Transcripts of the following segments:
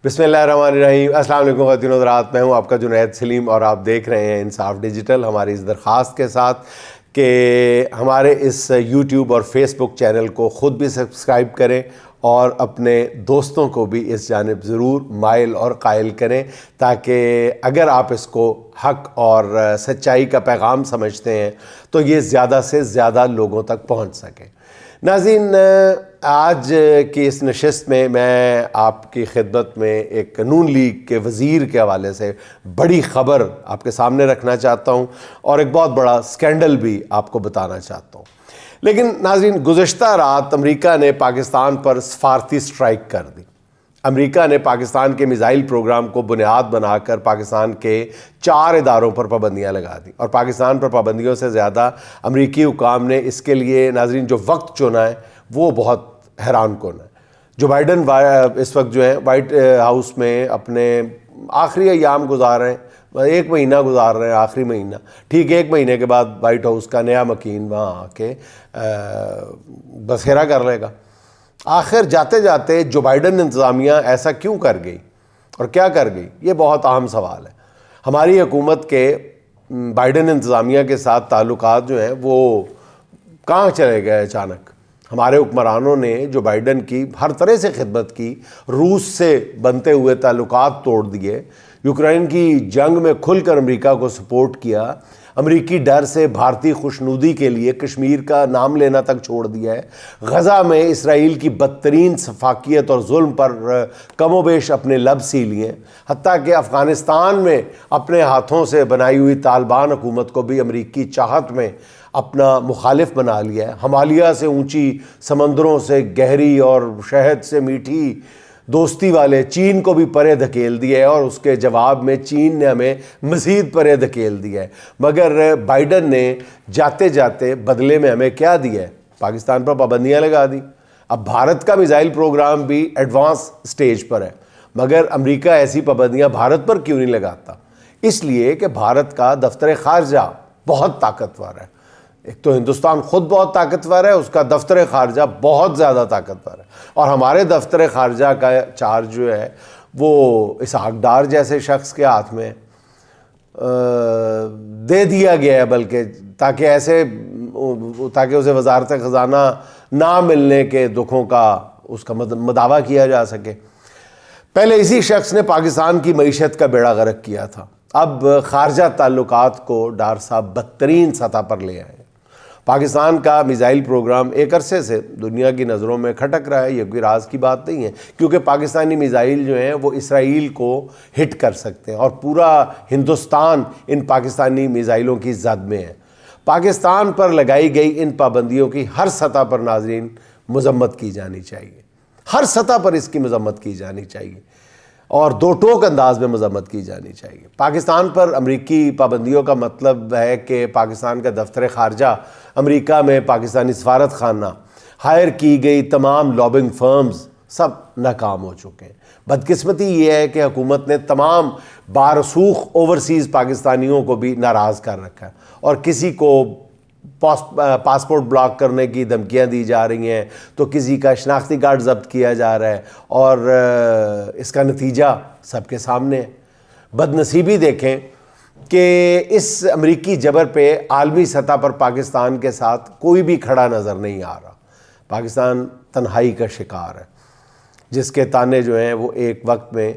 بسم اللہ الرحمن الرحیم۔ السلام علیکم خواتین و حضرات، میں ہوں آپ کا جنید سلیم اور آپ دیکھ رہے ہیں انصاف ڈیجیٹل، ہماری اس درخواست کے ساتھ کہ ہمارے اس یوٹیوب اور فیس بک چینل کو خود بھی سبسکرائب کریں اور اپنے دوستوں کو بھی اس جانب ضرور مائل اور قائل کریں، تاکہ اگر آپ اس کو حق اور سچائی کا پیغام سمجھتے ہیں تو یہ زیادہ سے زیادہ لوگوں تک پہنچ سکے۔ ناظرین، آج کی اس نشست میں آپ کی خدمت میں ایک نون لیگ کے وزیر کے حوالے سے بڑی خبر آپ کے سامنے رکھنا چاہتا ہوں اور ایک بہت بڑا سکینڈل بھی آپ کو بتانا چاہتا ہوں۔ لیکن ناظرین، گزشتہ رات امریکہ نے پاکستان پر سفارتی سٹرائک کر دی۔ امریکہ نے پاکستان کے میزائل پروگرام کو بنیاد بنا کر پاکستان کے 4 اداروں پر پابندیاں لگا دی، اور پاکستان پر پابندیوں سے زیادہ امریکی حکام نے اس کے لیے ناظرین جو وقت چنا ہے وہ بہت حیران کن ہے۔ جو بائیڈن اس وقت جو ہے وائٹ ہاؤس میں اپنے آخری ایام گزار رہے ہیں، 1 مہینہ گزار رہے ہیں، آخری مہینہ، ٹھیک 1 مہینے کے بعد وائٹ ہاؤس کا نیا مکین وہاں آ کے بسیرا کر لے گا۔ آخر جاتے جاتے جو بائیڈن انتظامیہ ایسا کیوں کر گئی اور کیا کر گئی، یہ بہت اہم سوال ہے۔ ہماری حکومت کے بائیڈن انتظامیہ کے ساتھ تعلقات جو ہیں وہ کہاں چلے گئے اچانک؟ ہمارے حکمرانوں نے جو بائیڈن کی ہر طرح سے خدمت کی، روس سے بنتے ہوئے تعلقات توڑ دیے، یوکرین کی جنگ میں کھل کر امریکہ کو سپورٹ کیا، امریکی ڈر سے بھارتی خوشنودی کے لیے کشمیر کا نام لینا تک چھوڑ دیا ہے، غزہ میں اسرائیل کی بدترین سفاکیت اور ظلم پر کم و بیش اپنے لب سی لیے، حتیٰ کہ افغانستان میں اپنے ہاتھوں سے بنائی ہوئی طالبان حکومت کو بھی امریکی چاہت میں اپنا مخالف بنا لیا ہے۔ ہمالیہ سے اونچی، سمندروں سے گہری اور شہد سے میٹھی دوستی والے چین کو بھی پرے دھکیل دیا ہے، اور اس کے جواب میں چین نے ہمیں مزید پرے دھکیل دیا ہے۔ مگر بائیڈن نے جاتے جاتے بدلے میں ہمیں کیا دیا ہے؟ پاکستان پر پابندیاں لگا دی۔ اب بھارت کا میزائل پروگرام بھی ایڈوانس سٹیج پر ہے، مگر امریکہ ایسی پابندیاں بھارت پر کیوں نہیں لگاتا؟ اس لیے کہ بھارت کا دفتر خارجہ بہت طاقتور ہے۔ ایک تو ہندوستان خود بہت طاقتور ہے، اس کا دفتر خارجہ بہت زیادہ طاقتور ہے، اور ہمارے دفتر خارجہ کا چارج جو ہے وہ اسحاق ڈار جیسے شخص کے ہاتھ میں دے دیا گیا ہے، بلکہ تاکہ اسے وزارت خزانہ نہ ملنے کے دکھوں کا اس کا مداوع کیا جا سکے۔ پہلے اسی شخص نے پاکستان کی معیشت کا بیڑا غرق کیا تھا، اب خارجہ تعلقات کو ڈار صاحب بدترین سطح پر لے آئے۔ پاکستان کا میزائل پروگرام ایک عرصے سے دنیا کی نظروں میں کھٹک رہا ہے، یہ کوئی راز کی بات نہیں ہے، کیونکہ پاکستانی میزائل جو ہیں وہ اسرائیل کو ہٹ کر سکتے ہیں، اور پورا ہندوستان ان پاکستانی میزائلوں کی زد میں ہے۔ پاکستان پر لگائی گئی ان پابندیوں کی ہر سطح پر ناظرین مذمت کی جانی چاہیے، ہر سطح پر اس کی مذمت کی جانی چاہیے، اور دو ٹوک انداز میں مذمت کی جانی چاہیے۔ پاکستان پر امریکی پابندیوں کا مطلب ہے کہ پاکستان کا دفتر خارجہ، امریکہ میں پاکستانی سفارت خانہ، ہائر کی گئی تمام لابنگ فرمز سب ناکام ہو چکے ہیں۔ بدقسمتی یہ ہے کہ حکومت نے تمام بارسوخ اوورسیز پاکستانیوں کو بھی ناراض کر رکھا ہے، اور کسی کو پاسپورٹ بلاک کرنے کی دھمکیاں دی جا رہی ہیں، تو کسی کا شناختی کارڈ ضبط کیا جا رہا ہے، اور اس کا نتیجہ سب کے سامنے ہے۔ بدنصیبی دیکھیں کہ اس امریکی جبر پہ عالمی سطح پر پاکستان کے ساتھ کوئی بھی کھڑا نظر نہیں آ رہا۔ پاکستان تنہائی کا شکار ہے، جس کے تانے جو ہیں وہ ایک وقت میں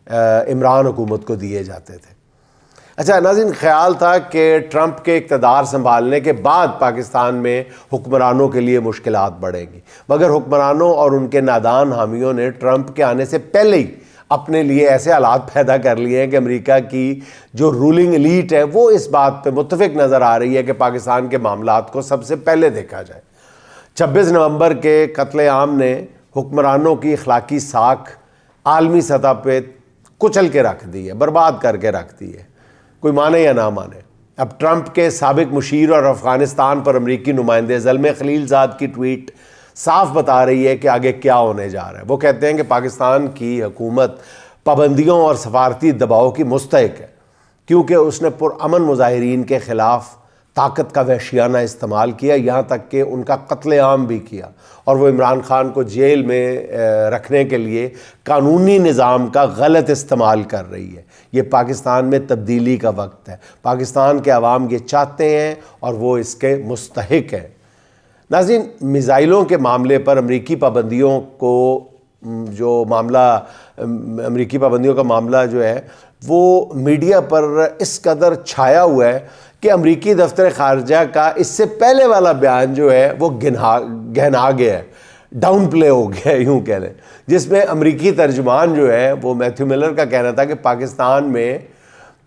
عمران حکومت کو دیے جاتے تھے۔ اچھا ناظرین، خیال تھا کہ ٹرمپ کے اقتدار سنبھالنے کے بعد پاکستان میں حکمرانوں کے لیے مشکلات بڑھیں گی، مگر حکمرانوں اور ان کے نادان حامیوں نے ٹرمپ کے آنے سے پہلے ہی اپنے لیے ایسے حالات پیدا کر لیے ہیں کہ امریکہ کی جو رولنگ ایلیٹ ہے وہ اس بات پہ متفق نظر آ رہی ہے کہ پاکستان کے معاملات کو سب سے پہلے دیکھا جائے۔ 26 نومبر کے قتل عام نے حکمرانوں کی اخلاقی ساکھ عالمی سطح پہ کچل کے رکھ دی ہے، برباد کر کے رکھ دی ہے، کوئی مانے یا نہ مانے۔ اب ٹرمپ کے سابق مشیر اور افغانستان پر امریکی نمائندے زلمے خلیل زاد کی ٹویٹ صاف بتا رہی ہے کہ آگے کیا ہونے جا رہا ہے۔ وہ کہتے ہیں کہ پاکستان کی حکومت پابندیوں اور سفارتی دباؤ کی مستحق ہے، کیونکہ اس نے پرامن مظاہرین کے خلاف طاقت کا وحشیانہ استعمال کیا، یہاں تک کہ ان کا قتل عام بھی کیا، اور وہ عمران خان کو جیل میں رکھنے کے لیے قانونی نظام کا غلط استعمال کر رہی ہے۔ یہ پاکستان میں تبدیلی کا وقت ہے، پاکستان کے عوام یہ چاہتے ہیں اور وہ اس کے مستحق ہیں۔ ناظرین، میزائلوں کے معاملے پر امریکی پابندیوں کو جو معاملہ امریکی پابندیوں کا معاملہ جو ہے وہ میڈیا پر اس قدر چھایا ہوا ہے کہ امریکی دفتر خارجہ کا اس سے پہلے والا بیان جو ہے وہ گہنا گیا ہے، ڈاؤن پلے ہو گیا ہے یوں کہہ لیں، جس میں امریکی ترجمان جو ہے وہ میتھیو ملر کا کہنا تھا کہ پاکستان میں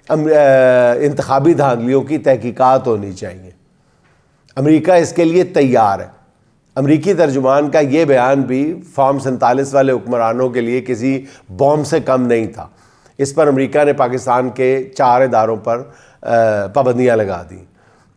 انتخابی دھاندلیوں کی تحقیقات ہونی چاہیے، امریکہ اس کے لیے تیار ہے۔ امریکی ترجمان کا یہ بیان بھی فارم 47 والے حکمرانوں کے لیے کسی بوم سے کم نہیں تھا۔ اس پر امریکہ نے پاکستان کے 4 اداروں پر پابندیاں لگا دیں۔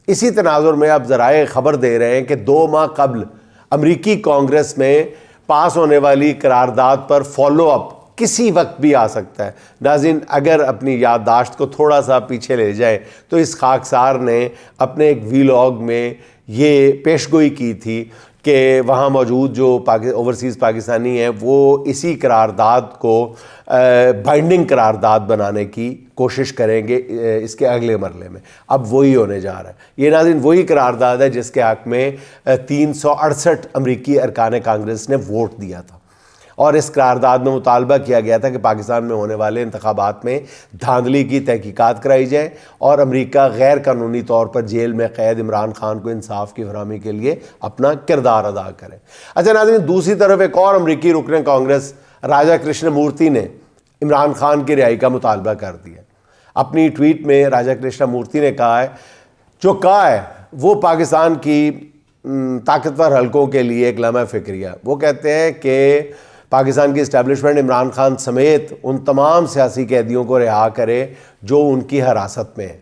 اسی تناظر میں اب ذرائع خبر دے رہے ہیں کہ 2 ماہ قبل امریکی کانگریس میں پاس ہونے والی قرارداد پر فالو اپ کسی وقت بھی آ سکتا ہے۔ ناظرین، اگر اپنی یادداشت کو تھوڑا سا پیچھے لے جائے تو اس خاکسار نے اپنے ایک ویلاگ میں یہ پیشگوئی کی تھی کہ وہاں موجود جو اوورسیز پاکستانی ہیں وہ اسی قرارداد کو بائنڈنگ قرارداد بنانے کی کوشش کریں گے اس کے اگلے مرحلے میں۔ اب وہی ہونے جا رہا ہے۔ یہ ناظرین وہی قرارداد ہے جس کے حق میں 368 امریکی ارکان کانگریس نے ووٹ دیا تھا، اور اس قرارداد میں مطالبہ کیا گیا تھا کہ پاکستان میں ہونے والے انتخابات میں دھاندلی کی تحقیقات کرائی جائے اور امریکہ غیر قانونی طور پر جیل میں قید عمران خان کو انصاف کی فراہمی کے لیے اپنا کردار ادا کرے۔ اچھا ناظرین، دوسری طرف ایک اور امریکی رکن کانگریس راجا کرشن مورتی نے عمران خان کی رہائی کا مطالبہ کر دیا۔ اپنی ٹویٹ میں راجا کرشن مورتی نے کہا ہے جو کہا ہے وہ پاکستان کی طاقتور حلقوں کے لیے ایک لمحہ فکریہ۔ وہ کہتے ہیں کہ پاکستان کی اسٹیبلشمنٹ عمران خان سمیت ان تمام سیاسی قیدیوں کو رہا کرے جو ان کی حراست میں ہیں۔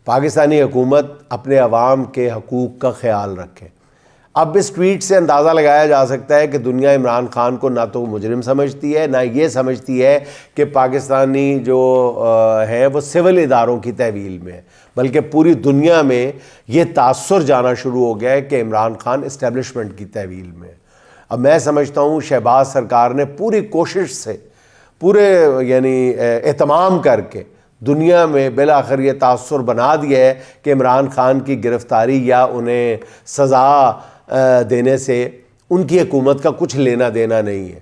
پاکستانی حکومت اپنے عوام کے حقوق کا خیال رکھے۔ اب اس ٹویٹ سے اندازہ لگایا جا سکتا ہے کہ دنیا عمران خان کو نہ تو مجرم سمجھتی ہے، نہ یہ سمجھتی ہے کہ پاکستانی جو ہے وہ سول اداروں کی تحویل میں ہے، بلکہ پوری دنیا میں یہ تاثر جانا شروع ہو گیا ہے کہ عمران خان اسٹیبلشمنٹ کی تحویل میں ہے۔ اب میں سمجھتا ہوں شہباز سرکار نے پوری کوشش سے پورے اہتمام کر کے دنیا میں بالآخر یہ تاثر بنا دیا ہے کہ عمران خان کی گرفتاری یا انہیں سزا دینے سے ان کی حکومت کا کچھ لینا دینا نہیں ہے۔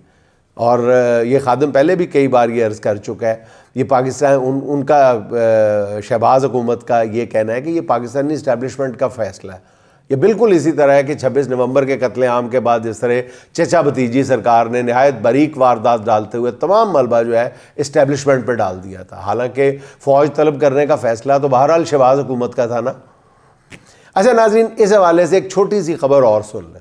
اور یہ خادم پہلے بھی کئی بار یہ عرض کر چکا ہے، یہ پاکستان ان کا شہباز حکومت کا یہ کہنا ہے کہ یہ پاکستانی اسٹیبلشمنٹ کا فیصلہ ہے۔ یہ بالکل اسی طرح ہے کہ 26 نومبر کے قتل عام کے بعد جس طرح چچا بھتیجی سرکار نے نہایت باریک واردات ڈالتے ہوئے تمام ملبہ جو ہے اسٹیبلشمنٹ پہ ڈال دیا تھا، حالانکہ فوج طلب کرنے کا فیصلہ تو بہرحال شہباز حکومت کا تھا نا۔ اچھا ناظرین، اس حوالے سے ایک چھوٹی سی خبر اور سن لیں۔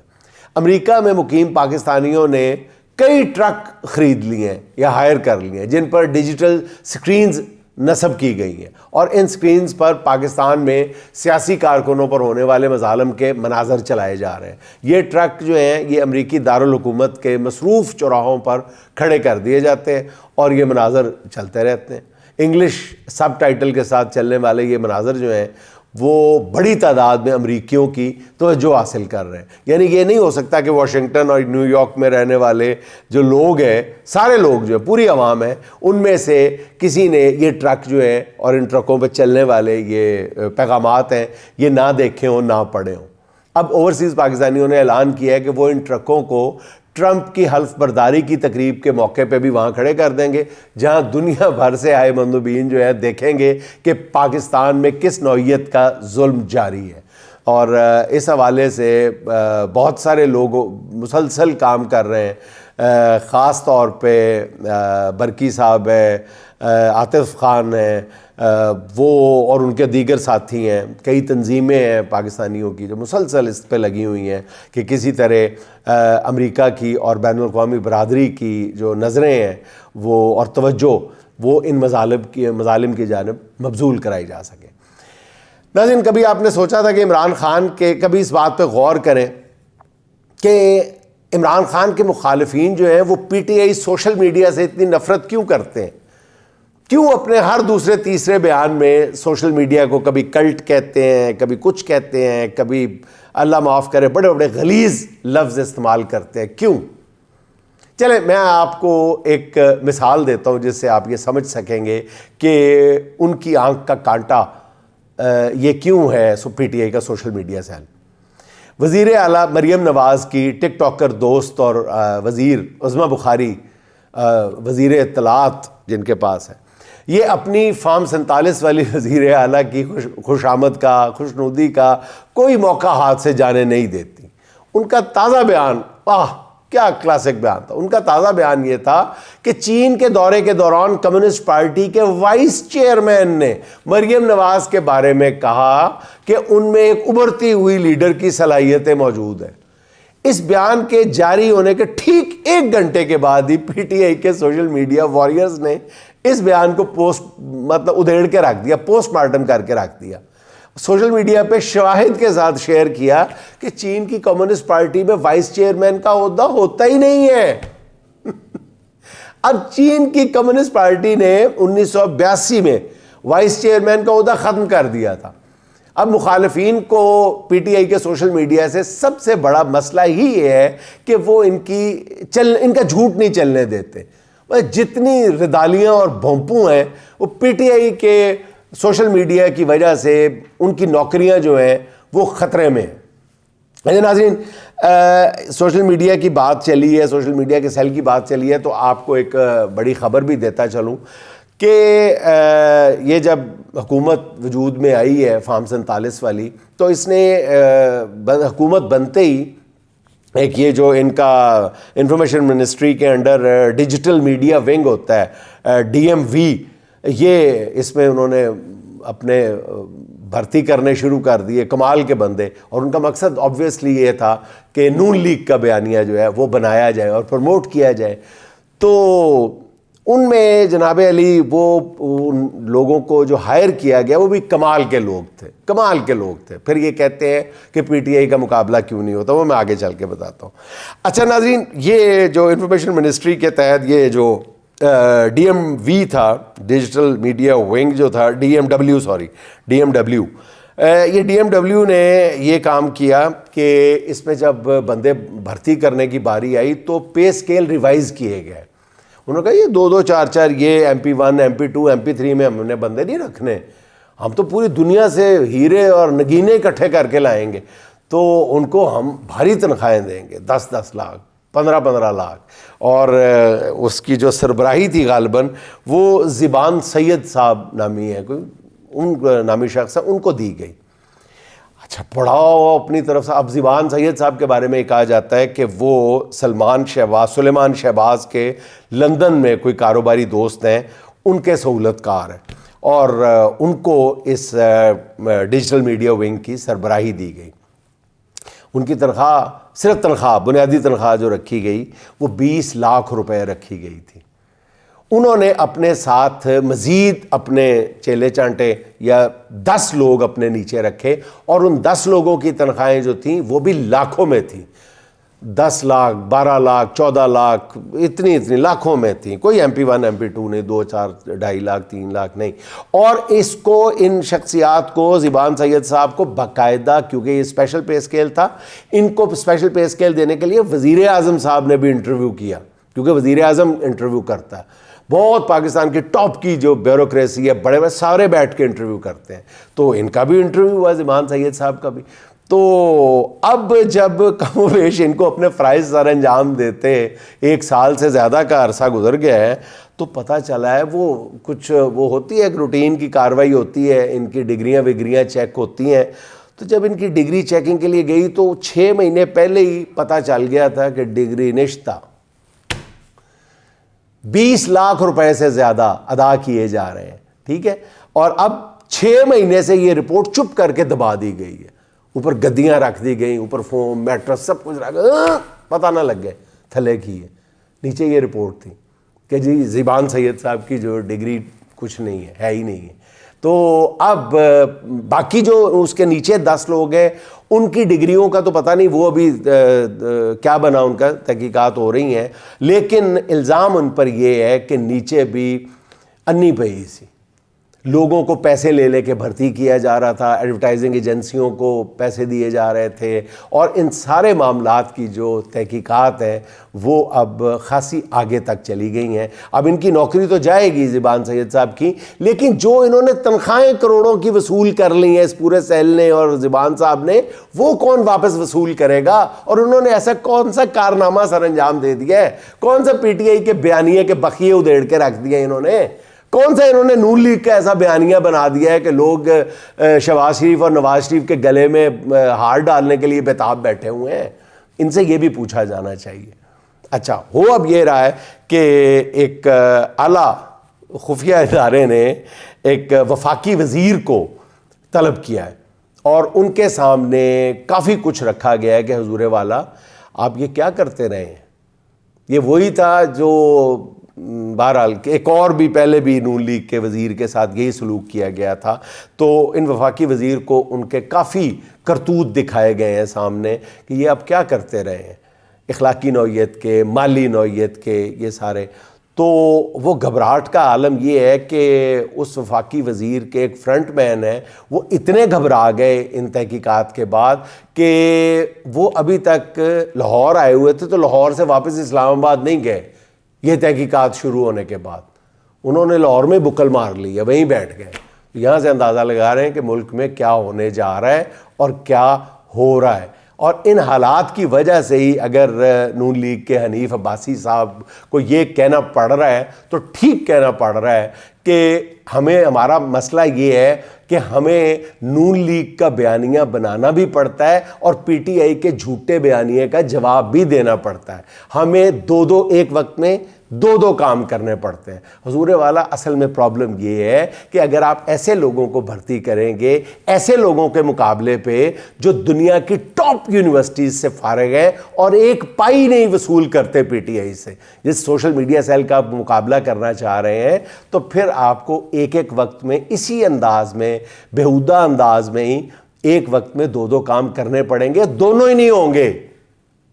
امریکہ میں مقیم پاکستانیوں نے کئی ٹرک خرید لیے ہیں یا ہائر کر لیے ہیں جن پر ڈیجیٹل سکرینز نصب کی گئی ہیں، اور ان سکرینز پر پاکستان میں سیاسی کارکنوں پر ہونے والے مظالم کے مناظر چلائے جا رہے ہیں۔ یہ ٹرک جو ہیں یہ امریکی دارالحکومت کے مصروف چوراہوں پر کھڑے کر دیے جاتے ہیں اور یہ مناظر چلتے رہتے ہیں۔ انگلش سب ٹائٹل کے ساتھ چلنے والے یہ مناظر جو ہیں وہ بڑی تعداد میں امریکیوں کی توجہ حاصل کر رہے ہیں۔ یعنی یہ نہیں ہو سکتا کہ واشنگٹن اور نیو یارک میں رہنے والے جو لوگ ہیں، سارے لوگ جو ہیں، پوری عوام ہے، ان میں سے کسی نے یہ ٹرک جو ہے اور ان ٹرکوں پہ چلنے والے یہ پیغامات ہیں یہ نہ دیکھیں ہوں نہ پڑھیں ہوں۔ اب اوورسیز پاکستانیوں نے اعلان کیا ہے کہ وہ ان ٹرکوں کو ٹرمپ کی حلف برداری کی تقریب کے موقع پہ بھی وہاں کھڑے کر دیں گے، جہاں دنیا بھر سے آئے مندوبین جو ہے دیکھیں گے کہ پاکستان میں کس نوعیت کا ظلم جاری ہے۔ اور اس حوالے سے بہت سارے لوگ مسلسل کام کر رہے ہیں، خاص طور پہ برکی صاحب ہے، عاطف خان ہے، وہ اور ان کے دیگر ساتھی ہیں، کئی تنظیمیں ہیں پاکستانیوں کی جو مسلسل اس پہ لگی ہوئی ہیں کہ کسی طرح امریکہ کی اور بین الاقوامی برادری کی جو نظریں ہیں وہ اور توجہ وہ ان مظالم کی جانب مبذول کرائی جا سکے۔ ناظرین، کبھی آپ نے سوچا تھا کہ عمران خان کے کبھی اس بات پہ غور کریں کہ عمران خان کے مخالفین جو ہیں وہ P T I social media سے اتنی نفرت کیوں کرتے ہیں؟ کیوں اپنے ہر دوسرے تیسرے بیان میں سوشل میڈیا کو کبھی کلٹ کہتے ہیں, کبھی کچھ کہتے ہیں, کبھی اللہ معاف کرے بڑے بڑے غلیظ لفظ استعمال کرتے ہیں, کیوں؟ چلیں میں آپ کو ایک مثال دیتا ہوں جس سے آپ یہ سمجھ سکیں گے کہ ان کی آنکھ کا کانٹا یہ کیوں ہے پی ٹی آئی کا سوشل میڈیا سیل. وزیر اعلیٰ مریم نواز کی ٹک ٹاکر دوست اور وزیر عظمیٰ بخاری, وزیر اطلاعات جن کے پاس ہے, یہ اپنی فارم 47 والی وزیر اعلیٰ کی خوش آمد کا, خوشنودی کا کوئی موقع ہاتھ سے جانے نہیں دیتی. ان کا تازہ بیان, کیا کلاسک بیان تھا ان کا. تازہ بیان یہ تھا کہ چین کے دورے کے دوران کمیونسٹ پارٹی کے وائس چیئرمین نے مریم نواز کے بارے میں کہا کہ ان میں ایک ابھرتی ہوئی لیڈر کی صلاحیتیں موجود ہیں. اس بیان کے جاری ہونے کے ٹھیک 1 گھنٹے کے بعد ہی پی ٹی آئی کے سوشل میڈیا وارئرز نے اس بیان کو ادھیڑ کے رکھ دیا, پوسٹ مارٹم کر کے رکھ دیا. سوشل میڈیا پہ شواہد کے ساتھ شیئر کیا کہ چین کی کمیونسٹ پارٹی میں وائس چیئرمین کا عہدہ ہوتا ہی نہیں ہے. اب چین کی کمیونسٹ پارٹی نے 1982 میں وائس چیئرمین کا عہدہ ختم کر دیا تھا. اب مخالفین کو پی ٹی آئی کے سوشل میڈیا سے سب سے بڑا مسئلہ ہی یہ ہے کہ وہ ان کا جھوٹ نہیں چلنے دیتے. جتنی ردالیاں اور بھونپوں ہیں وہ پی ٹی آئی کے سوشل میڈیا کی وجہ سے ان کی نوکریاں جو ہیں وہ خطرے میں ہیں. ناظرین, سوشل میڈیا کی بات چلی ہے, سوشل میڈیا کے سیل کی بات چلی ہے, تو آپ کو ایک بڑی خبر بھی دیتا چلوں کہ یہ جب حکومت وجود میں آئی ہے فارم 47 والی, تو اس نے حکومت بنتے ہی ایک یہ جو ان کا انفارمیشن منسٹری کے انڈر ڈیجیٹل میڈیا ونگ ہوتا ہے, ڈی ایم وی, یہ اس میں انہوں نے اپنے بھرتی کرنے شروع کر دیے کمال کے بندے. اور ان کا مقصد آبویسلی یہ تھا کہ نون لیگ کا بیانیہ جو ہے وہ بنایا جائے اور پروموٹ کیا جائے. تو ان میں جناب علی وہ ان لوگوں کو جو ہائر کیا گیا وہ بھی کمال کے لوگ تھے. پھر یہ کہتے ہیں کہ پی ٹی آئی کا مقابلہ کیوں نہیں ہوتا, وہ میں آگے چل کے بتاتا ہوں. اچھا ناظرین, یہ جو انفارمیشن منسٹری کے تحت یہ جو ڈی ایم وی تھا, ڈیجیٹل میڈیا ونگ جو تھا, ڈی ایم ڈبلیو, یہ ڈی ایم ڈبلیو نے یہ کام کیا کہ اس میں جب بندے بھرتی کرنے کی باری آئی تو پے اسکیل ریوائز کیے گئے. انہوں نے کہا یہ 2-2, 4-4 یہ MP1, MP2, MP3 میں ہم نے بندے نہیں رکھنے, ہم تو پوری دنیا سے ہیرے اور نگینے اکٹھے کر کے لائیں گے, تو ان کو ہم بھاری تنخواہیں دیں گے, 10-10 لاکھ, 15-15 لاکھ. اور اس کی جو سربراہی تھی غالباً وہ زبان سید صاحب نامی ہے, کوئی ان نامی شخص ہے, ان کو دی گئی. اچھا پڑھاؤ اپنی طرف سے. اب زبان سید صاحب کے بارے میں کہا جاتا ہے کہ وہ سلیمان شہباز کے لندن میں کوئی کاروباری دوست ہیں, ان کے سہولت کار ہیں, اور ان کو اس ڈیجیٹل میڈیا ونگ کی سربراہی دی گئی. ان کی تنخواہ, صرف تنخواہ, بنیادی تنخواہ جو رکھی گئی وہ 20 لاکھ روپے رکھی گئی تھی. انہوں نے اپنے ساتھ مزید اپنے چیلے چانٹے یا 10 لوگ اپنے نیچے رکھے, اور ان 10 لوگوں کی تنخواہیں جو تھیں وہ بھی لاکھوں میں تھیں. 10 لاکھ, 12 لاکھ, 14 لاکھ, اتنی لاکھوں میں تھیں. کوئی MP1, MP2 نہیں, 2, 4, 2.5 لاکھ, 3 لاکھ نہیں. اور اس کو, ان شخصیات کو, زبان سید صاحب کو باقاعدہ, کیونکہ یہ اسپیشل پے اسکیل تھا, ان کو اسپیشل پے اسکیل دینے کے لیے وزیر اعظم صاحب نے بھی انٹرویو کیا, کیونکہ وزیر اعظم انٹرویو کرتا ہے. بہت پاکستان کی ٹاپ کی جو بیوروکریسی ہے, بڑے بڑے سارے بیٹھ کے انٹرویو کرتے ہیں, تو ان کا بھی انٹرویو ہوا, زبان سید صاحب کا بھی. تو اب جب کم و بیش ان کو اپنے فرائض سر انجام دیتے 1 سال سے زیادہ کا عرصہ گزر گیا ہے, تو پتہ چلا ہے وہ کچھ وہ ہوتی ہے, ایک روٹین کی کارروائی ہوتی ہے, ان کی ڈگریاں چیک ہوتی ہیں. تو جب ان کی ڈگری چیکنگ کے لیے گئی تو 6 مہینے پہلے ہی پتہ چل گیا تھا کہ ڈگری نشتہ. 20 لاکھ روپے سے زیادہ ادا کیے جا رہے ہیں, ٹھیک ہے. اور اب 6 مہینے سے یہ رپورٹ چپ کر کے دبا دی گئی ہے, اوپر گدیاں رکھ دی گئیں, اوپر فوم, میٹرس, سب کچھ رکھ, پتہ نہ لگ گئے تھلے کی ہے. نیچے یہ رپورٹ تھی کہ جی زبان سید صاحب کی جو ڈگری کچھ نہیں ہے ہی نہیں ہے. تو اب باقی جو اس کے نیچے 10 لوگ ہیں, ان کی ڈگریوں کا تو پتہ نہیں, وہ ابھی کیا بنا, ان کا تحقیقات ہو رہی ہیں. لیکن الزام ان پر یہ ہے کہ نیچے بھی انی پئی سی. لوگوں کو پیسے لے لے کے بھرتی کیا جا رہا تھا, ایڈورٹائزنگ ایجنسیوں کو پیسے دیے جا رہے تھے, اور ان سارے معاملات کی جو تحقیقات ہیں وہ اب خاصی آگے تک چلی گئی ہیں. اب ان کی نوکری تو جائے گی زبان سید صاحب کی, لیکن جو انہوں نے تنخواہیں کروڑوں کی وصول کر لی ہیں اس پورے سیل نے اور زبان صاحب نے, وہ کون واپس وصول کرے گا؟ اور انہوں نے ایسا کون سا کارنامہ سر انجام دے دیا ہے؟ کون سا پی ٹی آئی کے بیانیے کے بخیے ادھیڑ کے رکھ دیے انہوں نے؟ کون سا انہوں نے نون لیگ کا ایسا بیانیہ بنا دیا ہے کہ لوگ شہباز شریف اور نواز شریف کے گلے میں ہار ڈالنے کے لیے بےتاب بیٹھے ہوئے ہیں؟ ان سے یہ بھی پوچھا جانا چاہیے. اچھا, ہو اب یہ رہا ہے کہ ایک اعلیٰ خفیہ ادارے نے ایک وفاقی وزیر کو طلب کیا ہے اور ان کے سامنے کافی کچھ رکھا گیا ہے کہ حضور والا آپ یہ کیا کرتے رہے ہیں. یہ وہی تھا جو بہرحال کہ ایک اور بھی پہلے بھی نون لیگ کے وزیر کے ساتھ یہی سلوک کیا گیا تھا. تو ان وفاقی وزیر کو ان کے کافی کرتوت دکھائے گئے ہیں سامنے کہ یہ آپ کیا کرتے رہے ہیں, اخلاقی نوعیت کے, مالی نوعیت کے, یہ سارے. تو وہ گھبراہٹ کا عالم یہ ہے کہ اس وفاقی وزیر کے ایک فرنٹ مین ہیں, وہ اتنے گھبرا گئے ان تحقیقات کے بعد کہ وہ ابھی تک لاہور آئے ہوئے تھے, تو لاہور سے واپس اسلام آباد نہیں گئے. یہ تحقیقات شروع ہونے کے بعد انہوں نے لاہور میں بکل مار لی ہے, وہیں بیٹھ گئے. یہاں سے اندازہ لگا رہے ہیں کہ ملک میں کیا ہونے جا رہا ہے اور کیا ہو رہا ہے. اور ان حالات کی وجہ سے ہی اگر نون لیگ کے حنیف عباسی صاحب کو یہ کہنا پڑ رہا ہے تو ٹھیک کہنا پڑ رہا ہے کہ ہمارا مسئلہ یہ ہے کہ ہمیں نون لیگ کا بیانیہ بنانا بھی پڑتا ہے اور پی ٹی آئی کے جھوٹے بیانیے کا جواب بھی دینا پڑتا ہے. ہمیں ایک وقت میں دو کام کرنے پڑتے ہیں. حضور والا اصل میں پرابلم یہ ہے کہ اگر آپ ایسے لوگوں کو بھرتی کریں گے, ایسے لوگوں کے مقابلے پہ جو دنیا کی ٹاپ یونیورسٹیز سے فارغ ہیں اور ایک پائی نہیں وصول کرتے پی ٹی آئی سے, جس سوشل میڈیا سیل کا آپ مقابلہ کرنا چاہ رہے ہیں, تو پھر آپ کو ایک وقت میں اسی انداز میں, بےہودہ انداز میں ہی ایک وقت میں دو کام کرنے پڑیں گے. دونوں ہی نہیں ہوں گے.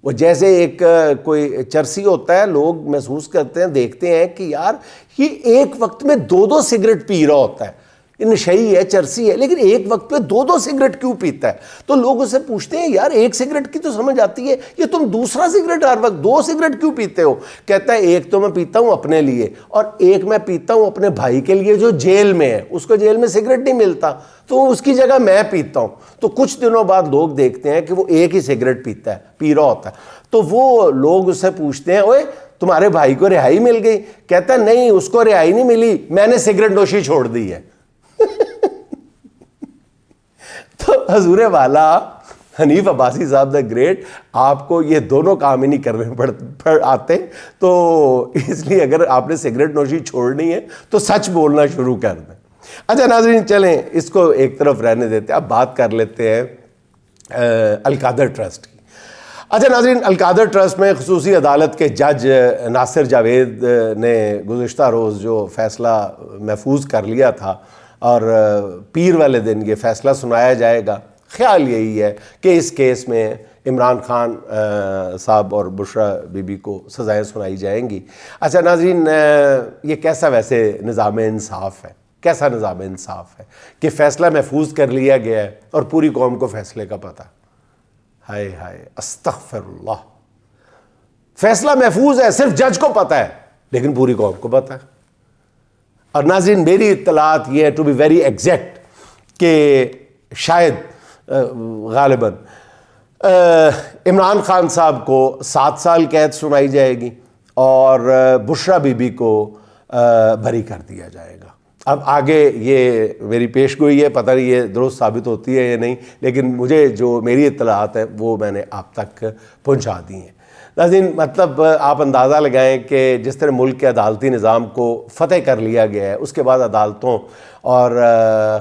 وہ جیسے ایک کوئی چرسی ہوتا ہے, لوگ محسوس کرتے ہیں, دیکھتے ہیں کہ یار یہ ایک وقت میں دو سگریٹ پی رہا ہوتا ہے, نشئی ہے, چرسی ہے, لیکن ایک وقت پہ دو سگریٹ کیوں پیتا ہے؟ تو لوگ اسے پوچھتے ہیں یار ایک سگریٹ کی تو سمجھ آتی ہے, یہ تم دوسرا سگریٹ ہر وقت 2 سگریٹ کیوں پیتے ہو؟ کہتا ہے ایک تو میں پیتا ہوں اپنے لیے اور ایک میں پیتا ہوں اپنے بھائی کے لیے جو جیل میں ہے, اس کو جیل میں سگریٹ نہیں ملتا تو اس کی جگہ میں پیتا ہوں. تو کچھ دنوں بعد لوگ دیکھتے ہیں کہ وہ ایک ہی سگریٹ پی رہا ہوتا ہے. تو وہ لوگ اس سے پوچھتے ہیں اوے تمہارے بھائی کو رہائی مل گئی؟ کہتا ہے نہیں, اس کو رہائی نہیں ملی, میں نے سگریٹ نوشی چھوڑ دی ہے. تو حضور والا حنیف عباسی صاحب دا گریٹ آپ کو یہ دونوں کام ہی نہیں کرنے آتے, تو اس لیے اگر آپ نے سگریٹ نوشی چھوڑنی ہے تو سچ بولنا شروع کر دیں. اچھا ناظرین, چلیں اس کو ایک طرف رہنے دیتے ہیں, اب بات کر لیتے ہیں القادر ٹرسٹ کی. اچھا ناظرین, القادر ٹرسٹ میں خصوصی عدالت کے جج ناصر جاوید نے گزشتہ روز جو فیصلہ محفوظ کر لیا تھا اور پیر والے دن یہ فیصلہ سنایا جائے گا, خیال یہی ہے کہ اس کیس میں عمران خان صاحب اور بشرا بی بی کو سزائیں سنائی جائیں گی. اچھا ناظرین, یہ کیسا ویسے نظام انصاف ہے, کیسا نظام انصاف ہے کہ فیصلہ محفوظ کر لیا گیا ہے اور پوری قوم کو فیصلے کا پتہ. ہائے ہائے استغفر اللہ, فیصلہ محفوظ ہے, صرف جج کو پتہ ہے لیکن پوری قوم کو پتہ ہے. اور ناظرین میری اطلاعات یہ ہے ٹو بی ویری ایگزیکٹ کہ شاید غالباً عمران خان صاحب کو 7 سال قید سنائی جائے گی اور بشرا بی بی کو بری کر دیا جائے گا. اب آگے یہ میری پیش گوئی ہے, پتہ نہیں یہ درست ثابت ہوتی ہے یا نہیں, لیکن مجھے جو میری اطلاعات ہیں وہ میں نے آپ تک پہنچا دی ہیں. ناظرین مطلب آپ اندازہ لگائیں کہ جس طرح ملک کے عدالتی نظام کو فتح کر لیا گیا ہے, اس کے بعد عدالتوں اور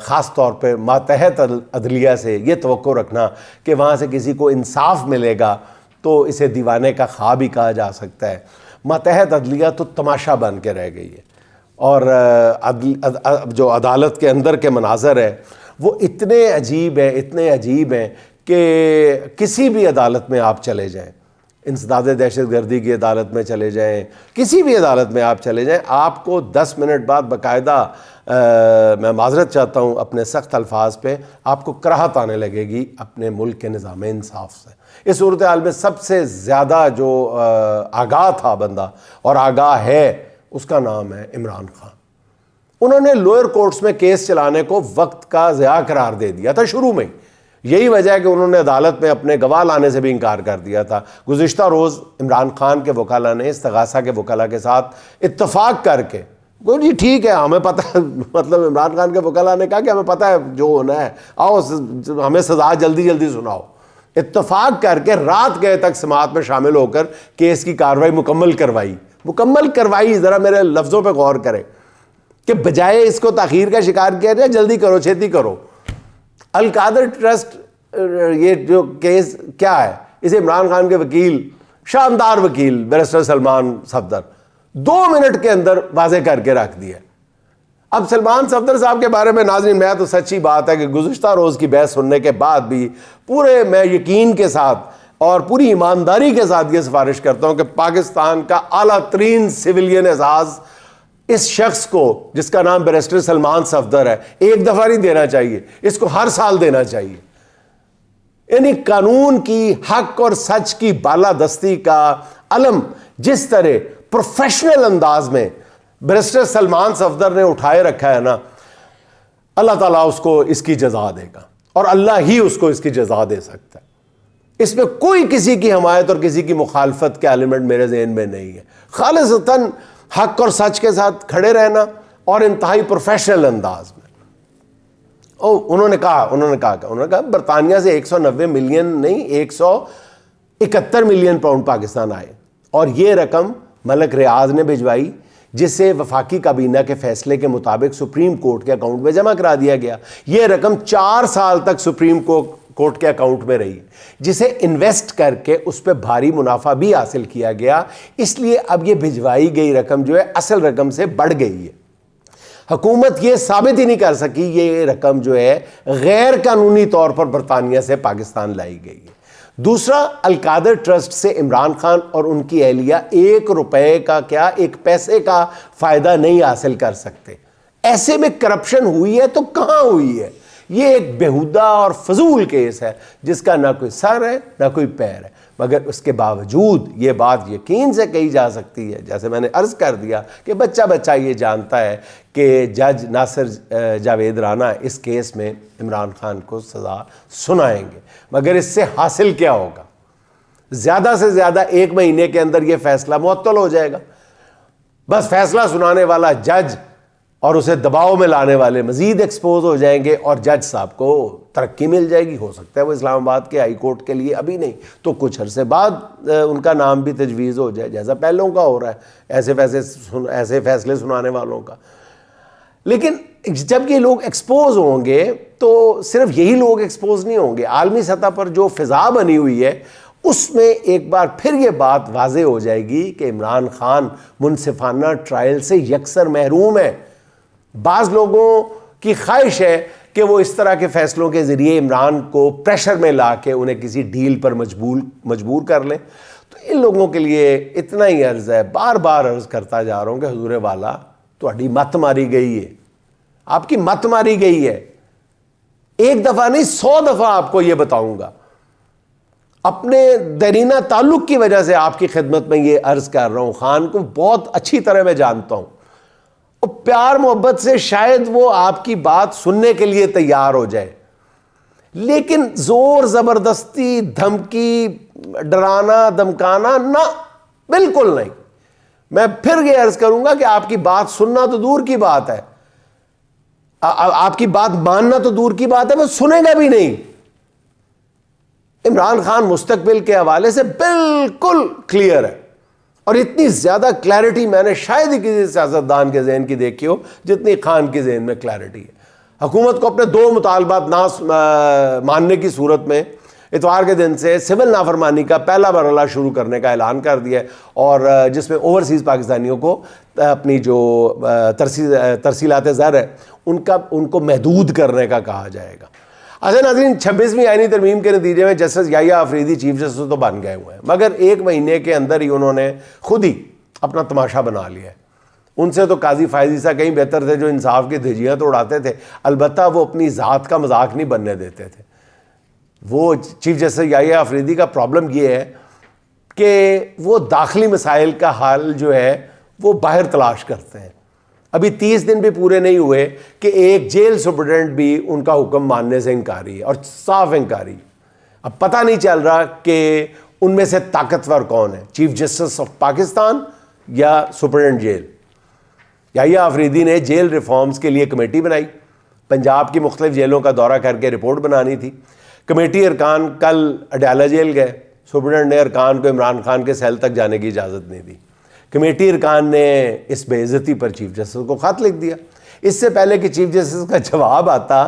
خاص طور پہ ماتحت عدلیہ سے یہ توقع رکھنا کہ وہاں سے کسی کو انصاف ملے گا تو اسے دیوانے کا خواب ہی کہا جا سکتا ہے. ماتحت عدلیہ تو تماشا بن کے رہ گئی ہے اور جو عدالت کے اندر کے مناظر ہے وہ اتنے عجیب ہیں کہ کسی بھی عدالت میں آپ چلے جائیں, انسداد دہشت گردی کی عدالت میں چلے جائیں، کسی بھی عدالت میں آپ چلے جائیں، آپ کو 10 منٹ بعد باقاعدہ میں معذرت چاہتا ہوں اپنے سخت الفاظ پہ، آپ کو کراہت آنے لگے گی اپنے ملک کے نظام انصاف سے۔ اس صورتحال میں سب سے زیادہ جو آگاہ تھا بندہ اور آگاہ ہے، اس کا نام ہے عمران خان۔ انہوں نے لوئر کورٹس میں کیس چلانے کو وقت کا ضیاع قرار دے دیا تھا شروع میں، یہی وجہ ہے کہ انہوں نے عدالت میں اپنے گواہ لانے سے بھی انکار کر دیا تھا۔ گزشتہ روز عمران خان کے وکلاء نے استغاثہ کے وکلاء کے ساتھ اتفاق کر کے، جی ٹھیک ہے ہمیں پتہ ہے، مطلب عمران خان کے وکلاء نے کہا کہ ہمیں پتہ ہے جو ہونا ہے، آؤ ہمیں سزا جلدی جلدی سناؤ۔ اتفاق کر کے رات گئے تک سماعت میں شامل ہو کر کیس کی کارروائی مکمل کروائی۔ ذرا میرے لفظوں پہ غور کریں کہ بجائے اس کو تاخیر کا شکار کیا جائے، جلدی کرو، چھیتی کرو۔ القادر ٹرسٹ یہ جو کیس کیا ہے، اسے عمران خان کے وکیل، شاندار وکیل بیرسٹر سلمان صفدر 2 منٹ کے اندر واضح کر کے رکھ دیا۔ اب سلمان صفدر صاحب کے بارے میں ناظرین، میں تو سچی بات ہے کہ گزشتہ روز کی بحث سننے کے بعد بھی پورے میں یقین کے ساتھ اور پوری ایمانداری کے ساتھ یہ سفارش کرتا ہوں کہ پاکستان کا اعلیٰ ترین سویلین اعزاز اس شخص کو، جس کا نام بیرسٹر سلمان صفدر ہے، ایک دفعہ نہیں دینا چاہیے، اس کو ہر سال دینا چاہیے۔ یعنی قانون کی، حق اور سچ کی بالادستی کا علم جس طرح پروفیشنل انداز میں بیرسٹر سلمان صفدر نے اٹھائے رکھا ہے نا، اللہ تعالیٰ اس کو اس کی جزا دے گا، اور اللہ ہی اس کو اس کی جزا دے سکتا ہے۔ اس میں کوئی کسی کی حمایت اور کسی کی مخالفت کے ایلیمنٹ میرے ذہن میں نہیں ہے، خالصتاً حق اور سچ کے ساتھ کھڑے رہنا اور انتہائی پروفیشنل انداز میں۔ انہوں نے کہا برطانیہ سے 190 ملین نہیں 171 ملین پاؤنڈ پاکستان آئے، اور یہ رقم ملک ریاض نے بھجوائی، جسے وفاقی کابینہ کے فیصلے کے مطابق سپریم کورٹ کے اکاؤنٹ میں جمع کرا دیا گیا۔ یہ رقم 4 سال تک سپریم کورٹ کے اکاؤنٹ میں رہی، جسے انویسٹ کر کے اس پہ بھاری منافع بھی حاصل کیا گیا، اس لیے اب یہ بھجوائی گئی رقم جو ہے اصل رقم سے بڑھ گئی ہے۔ حکومت یہ ثابت ہی نہیں کر سکی یہ رقم جو ہے غیر قانونی طور پر برطانیہ سے پاکستان لائی گئی ہے۔ دوسرا، القادر ٹرسٹ سے عمران خان اور ان کی اہلیہ 1 روپے کا کیا 1 پیسے کا فائدہ نہیں حاصل کر سکتے۔ ایسے میں کرپشن ہوئی ہے تو کہاں ہوئی ہے؟ یہ ایک بیہودہ اور فضول کیس ہے جس کا نہ کوئی سر ہے نہ کوئی پیر ہے، مگر اس کے باوجود یہ بات یقین سے کہی جا سکتی ہے، جیسے میں نے عرض کر دیا کہ بچہ یہ جانتا ہے کہ جج ناصر جاوید رانا اس کیس میں عمران خان کو سزا سنائیں گے، مگر اس سے حاصل کیا ہوگا؟ زیادہ سے زیادہ 1 مہینے کے اندر یہ فیصلہ معطل ہو جائے گا۔ بس فیصلہ سنانے والا جج اور اسے دباؤ میں لانے والے مزید ایکسپوز ہو جائیں گے، اور جج صاحب کو ترقی مل جائے گی۔ ہو سکتا ہے وہ اسلام آباد کے ہائی کورٹ کے لیے ابھی نہیں تو کچھ عرصے بعد ان کا نام بھی تجویز ہو جائے، جیسا پہلوں کا ہو رہا ہے ایسے فیصلے سنانے والوں کا۔ لیکن جب یہ لوگ ایکسپوز ہوں گے تو صرف یہی لوگ ایکسپوز نہیں ہوں گے، عالمی سطح پر جو فضا بنی ہوئی ہے اس میں ایک بار پھر یہ بات واضح ہو جائے گی کہ عمران خان منصفانہ ٹرائل سے یکسر محروم ہے۔ بعض لوگوں کی خواہش ہے کہ وہ اس طرح کے فیصلوں کے ذریعے عمران کو پریشر میں لا کے انہیں کسی ڈیل پر مجبور کر لیں، تو ان لوگوں کے لیے اتنا ہی عرض ہے، بار بار عرض کرتا جا رہا ہوں کہ حضور والا تہاڈی مت ماری گئی ہے، آپ کی مت ماری گئی ہے۔ 1 دفعہ نہیں 100 دفعہ آپ کو یہ بتاؤں گا، اپنے دیرینہ تعلق کی وجہ سے آپ کی خدمت میں یہ عرض کر رہا ہوں۔ خان کو بہت اچھی طرح میں جانتا ہوں، اور پیار محبت سے شاید وہ آپ کی بات سننے کے لیے تیار ہو جائے، لیکن زور زبردستی، دھمکی، ڈرانا دھمکانا نہ، بالکل نہیں۔ میں پھر یہ عرض کروں گا کہ آپ کی بات سننا تو دور کی بات ہے، آپ کی بات ماننا تو دور کی بات ہے، وہ سنے گا بھی نہیں۔ عمران خان مستقبل کے حوالے سے بالکل کلیئر ہے، اور اتنی زیادہ کلیئرٹی میں نے شاید ہی کسی سیاستدان کے ذہن کی دیکھی ہو جتنی خان کے ذہن میں کلیئرٹی ہے۔ حکومت کو اپنے 2 مطالبات نہ ماننے کی صورت میں اتوار کے دن سے سول نافرمانی کا پہلا مرحلہ شروع کرنے کا اعلان کر دیا، اور جس میں اوورسیز پاکستانیوں کو اپنی جو ترسیلات زر ہے ان کو محدود کرنے کا کہا جائے گا۔ اچھا ناظرین، 26ویں آئینی ترمیم کے نتیجے میں جسٹس یحییٰ آفریدی چیف جسٹس تو بن گئے ہوئے ہیں، مگر 1 مہینے کے اندر ہی انہوں نے خود ہی اپنا تماشا بنا لیا ہے۔ ان سے تو قاضی فائز عیسیٰ کہیں بہتر تھے، جو انصاف کی دھجیاں تو اڑاتے تھے، البتہ وہ اپنی ذات کا مذاق نہیں بننے دیتے تھے۔ وہ چیف جسٹس یحییٰ آفریدی کا پرابلم یہ ہے کہ وہ داخلی مسائل کا حل جو ہے وہ باہر تلاش کرتے ہیں۔ ابھی 30 دن بھی پورے نہیں ہوئے کہ ایک جیل سپرڈنٹ بھی ان کا حکم ماننے سے انکاری ہے، اور صاف انکاری۔ اب پتہ نہیں چل رہا کہ ان میں سے طاقتور کون ہے، چیف جسٹس آف پاکستان یا سپرڈنٹ جیل۔ یحییٰ آفریدی نے جیل ریفارمز کے لیے کمیٹی بنائی، پنجاب کی مختلف جیلوں کا دورہ کر کے رپورٹ بنانی تھی۔ کمیٹی ارکان کل اڈیالہ جیل گئے، سپرڈنٹ نے ارکان کو عمران خان کے سیل تک جانے کی اجازت نہیں دی۔ کمیٹی ارکان نے اس بے عزتی پر چیف جسٹس کو خط لکھ دیا۔ اس سے پہلے کہ چیف جسٹس کا جواب آتا،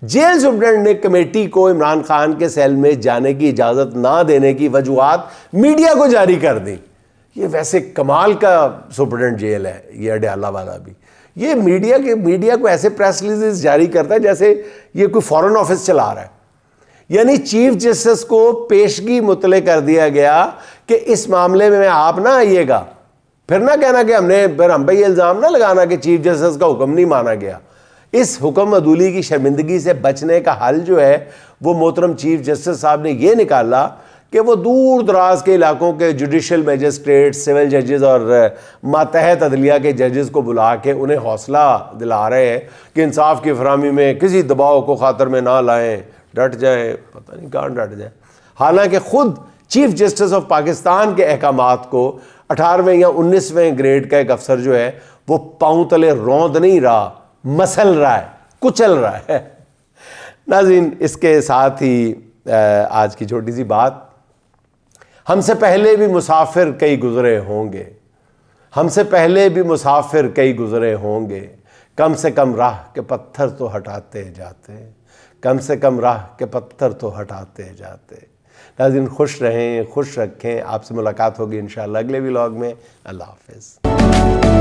جیل سپرڈنٹ نے کمیٹی کو عمران خان کے سیل میں جانے کی اجازت نہ دینے کی وجوہات میڈیا کو جاری کر دی۔ یہ ویسے کمال کا سپرڈنٹ جیل ہے یہ اڈیالہ والا بھی، یہ میڈیا کو ایسے پریس ریلیز جاری کرتا ہے جیسے یہ کوئی فورن آفس چلا رہا ہے۔ یعنی چیف جسٹس کو پیشگی مطلع کر دیا گیا کہ اس معاملے میں آپ نہ آئیے گا، پھر نہ کہنا کہ ہم پہ یہ الزام نہ لگانا کہ چیف جسٹس کا حکم نہیں مانا گیا۔ اس حکم عدولی کی شرمندگی سے بچنے کا حل جو ہے وہ محترم چیف جسٹس صاحب نے یہ نکالا کہ وہ دور دراز کے علاقوں کے جوڈیشل میجسٹریٹ، سول ججز اور ماتحت عدلیہ کے ججز کو بلا کے انہیں حوصلہ دلا رہے ہیں کہ انصاف کی فراہمی میں کسی دباؤ کو خاطر میں نہ لائیں، ڈٹ جائیں، پتہ نہیں کہاں ڈٹ جائیں۔ حالانکہ خود چیف جسٹس آف پاکستان کے احکامات کو 18ویں یا 19ویں گریڈ کا ایک افسر جو ہے وہ پاؤں تلے روند نہیں رہا، مسل رہا ہے، کچل رہا ہے۔ ناظرین، اس کے ساتھ ہی آج کی چھوٹی سی بات، ہم سے پہلے بھی مسافر کئی گزرے ہوں گے، ہم سے پہلے بھی مسافر کئی گزرے ہوں گے، کم سے کم راہ کے پتھر تو ہٹاتے جاتے، کم سے کم راہ کے پتھر تو ہٹاتے جاتے۔ ناظرین، خوش رہیں، خوش رکھیں۔ آپ سے ملاقات ہوگی انشاءاللہ اگلے ولاگ میں۔ اللہ حافظ۔